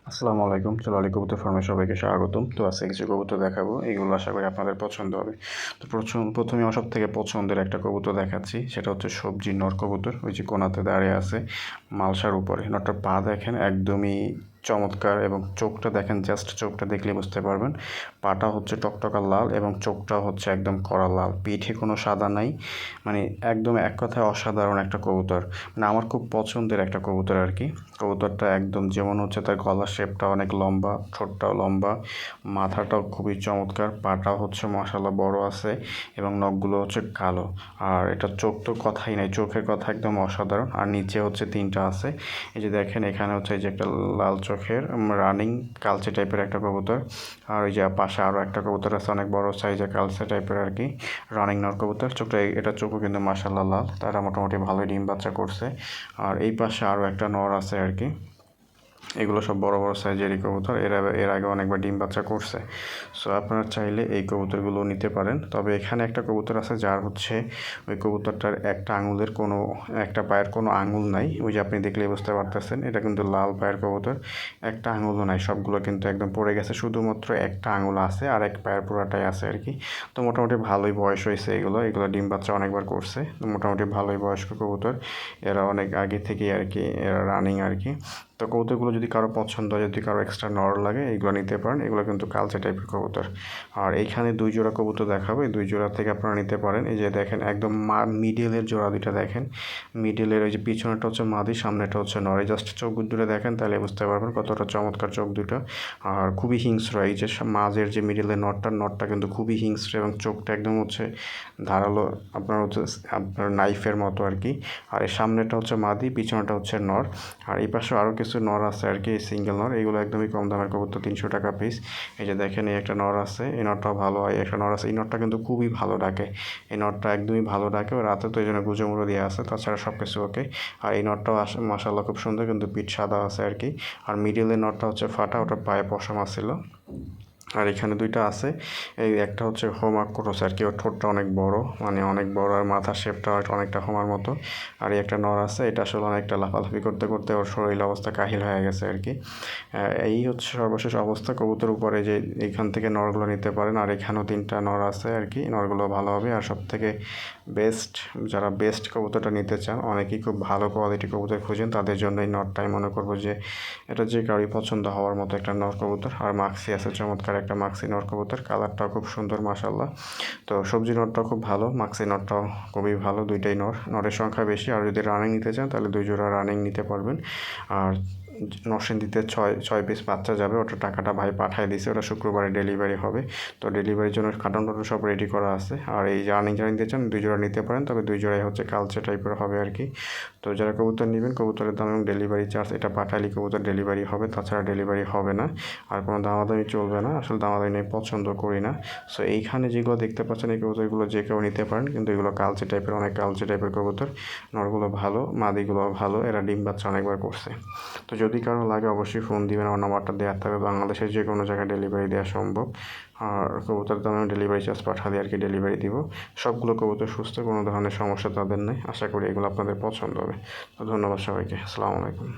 আসসালামু আলাইকুম। চলো আলী কবুতর ফার্মে সবাইকে স্বাগতম। তো আজকে কিছু কবুতর দেখাবো, এইগুলো আশা করি আপনাদের পছন্দ হবে। তো প্রথমে আমার সব থেকে পছন্দের একটা কবুতর দেখাচ্ছি, সেটা হচ্ছে সবজি নর কবুতর। ওই যে কোনাতে দাঁড়িয়ে আছে মালসার উপরে, নরটার পা দেখেন একদমই চমৎকার, এবং চোখটা দেখেন, জাস্ট চোখটা দেখলে বুঝতে পারবেন। পাটা হচ্ছে টকটকা লাল এবং চোখটা হচ্ছে একদম কড়া লাল, পিঠে কোনো সাদা নাই, মানে একদম এক কথায় অসাধারণ একটা কবুতর। মানে আমার খুব পছন্দের একটা কবুতর আর কি। কবুতরটা একদম যেমন হচ্ছে তার গলার শেপটা অনেক লম্বা, ঠোঁটটাও লম্বা, মাথাটাও খুবই চমৎকার, পাটাও হচ্ছে মাশাআল্লাহ বড় আছে এবং নখগুলো হচ্ছে কালো। আর এটা চোখ তো কথাই নাই, চোখের কথা একদম অসাধারণ। আর নিচে হচ্ছে তিনটা আছে, এই যে দেখেন এখানে হচ্ছে এই যে একটা লাল চোখের রানিং কালচে টাইপের একটা কবুতর। আর ওই যে পাশে আরও একটা কবুতর আছে অনেক বড় সাইজের কালচে টাইপের আর কি, রানিং নর কবুতর। চোখটা, এটা চোখও কিন্তু মাশাআল্লাহ লাল, তারা মোটামুটি ভালোই ডিম বাচ্চা করছে। আর এই পাশে আরও একটা নর আছে আর কি। এগুলো সব বড় বড় সাইজেরই কবুতর, এর আগে অনেকবার ডিম বাচ্চা করছে। সো আপনারা চাইলে এই কবুতরগুলো নিতে পারেন। তবে এখানে একটা কবুতর আছে যার হচ্ছে ওই কবুতরটার একটা পায়ের কোনো আঙুল নাই। ওই যে আপনি দেখলেই বুঝতে পারতেছেন, এটা কিন্তু লাল পায়ের কবুতর, একটা আঙুলও নাই, সবগুলো কিন্তু একদম পড়ে গেছে, শুধুমাত্র একটা আঙুল আছে আর এক পায়ের পুরাটাই আছে আর কি। তো মোটামুটি ভালোই বয়স হয়েছে, এগুলো ডিম বাচ্চা অনেকবার করছে, তো মোটামুটি ভালোই বয়স্ক কবুতর। এরা অনেক আগে থেকেই আর কি, এরা রানিং আর কি। তো কবুতরগুলো যদি কারো পছন্দ হয়, যদি কারো এক্সট্রা নর লাগে, এগুলো নিতে পারেন। এগুলো কিন্তু কালচে টাইপের কবুতর। আর এইখানে 2 জোড়া কবুতর দেখাবো, এই 2 জোড়া থেকে আপনারা নিতে পারেন। এই যে দেখেন একদম মিডলের জোড়া দুইটা দেখেন, মিডলের ওই যে পিছনেরটা হচ্ছে মাদি, সামনেটা হচ্ছে নর। এই জাস্ট চোখ দুটো দেখেন, তাহলে বুঝতে পারবেন কতটা চমৎকার চোখ দুটো। আর খুবই হিংস্র, এই যে মাঝের যে মিডলের নটটা কিন্তু খুবই হিংস্র, এবং চোখটা একদম হচ্ছে ধারালো, আপনার নাইফের মতো আর কি। আর এই সামনেটা হচ্ছে মাদি, পিছনেটা হচ্ছে নর। আর এই পাশে আরও কিছু নর আছে আর কি, সিঙ্গেল নর। এগুলো একদমই কম দামের কবুতর, 300 টাকা পিস। এই যে দেখেন এই একটা নর আছে, এই নরটাও ভালো হয়। একটা নর আছে, এই নরটা কিন্তু খুবই ভালো ডাকে, এই নরটা একদমই ভালো ডাকে। ও রাতে তো এই জন্য গুঁজো মুড়ো দিয়ে আছে, তাছাড়া সব কিছু ওকে। আর এই নরটাও মাশাআল্লাহ খুব সুন্দর, কিন্তু পিঠ সাদা আছে আর কি। আর মিডিলের নরটা হচ্ছে ফাটা, ওটার পায়ে পশম ছিল। আর এখানে দুইটা আছে, এই একটা হচ্ছে হোমা ক্রস আর কি, ওর ঠোঁটটা অনেক বড়, মানে অনেক বড়, আর মাথার শেপটা অনেকটা হোমার মতো। আর এই একটা নর আছে, এটা আসলে অনেকটা লাফালাফি করতে করতে ওর শরীর অবস্থা কাহিল হয়ে গেছে আর কি। এই হচ্ছে সর্বশেষ অবস্থা কবুতর উপরে, যে এইখান থেকে নরগুলো নিতে পারেন। আর এখানেও 3টা নর আছে আর কি, নরগুলো ভালো হবে। আর সব থেকে যারা বেস্ট কবুতরটা নিতে চান, অনেকেই খুব ভালো কোয়ালিটি কবুতর খুঁজেন, তাদের জন্য এই নরটাই মনে করবো যে এটা যে কারোই পছন্দ হওয়ার মতো একটা নর কবুতর। আর মাক্সি আছে চমৎকার একটা মাক্সি নর কবুতর, কালারটাও খুব সুন্দর মাশাআল্লাহ। তো সবজি নরটাও খুব ভালো, মাক্সি নরটাও খুবই ভালো, দুইটাই নরের সংখ্যা বেশি। আর যদি রানিং নিতে চান তাহলে 2 জোড়া রানিং নিতে পারবেন। আর নরসিংদীতে 6 পিস বাচ্চা যাবে, ওটা টাকাটা ভাই পাঠিয়ে দিছে, ওটা শুক্রবারে ডেলিভারি হবে। তো ডেলিভারির জন্য কার্টন টাটন সব রেডি করা আছে। আর এই রানিং যারা নিতে চান 2 জোড়া নিতে পারেন, তবে 2 জোড়াই হচ্ছে কালচে টাইপের হবে আর কি। তো যারা কবুতর নেবেন, কবুতরের দাম এবং ডেলিভারি চার্জ এটা পাঠালে কবুতর ডেলিভারি হবে, তাছাড়া ডেলিভারি হবে না। আর কোনো দামাদামি চলবে না, আসলে দামাদামি আমি পছন্দ করি না। সো এইখানে যেগুলো দেখতে পাচ্ছেন, এই কবুতরগুলো যে কেউ নিতে পারেন, কিন্তু এগুলো কালচে টাইপের, অনেক কালচে টাইপের কবুতর। নরগুলো ভালো, মাদিগুলো ভালো, এরা ডিম বাচ্চা অনেকবার করছে। তো যদি কারো লাগে অবশ্যই ফোন দিবেন, আমার নাম্বারটা দেওয়া থাকবে, বাংলাদেশের যে কোনো জায়গায় ডেলিভারি দেওয়া সম্ভব। আর কবুতর দামে আমি ডেলিভারি চার্জ পাঠালে আর কি ডেলিভারি দিব। সবগুলো কবুতর সুস্থ, কোনো ধরনের সমস্যা তাদের নেই। আশা করি এগুলো আপনাদের পছন্দ হবে। তো ধন্যবাদ সবাইকে, আসসালামু আলাইকুম।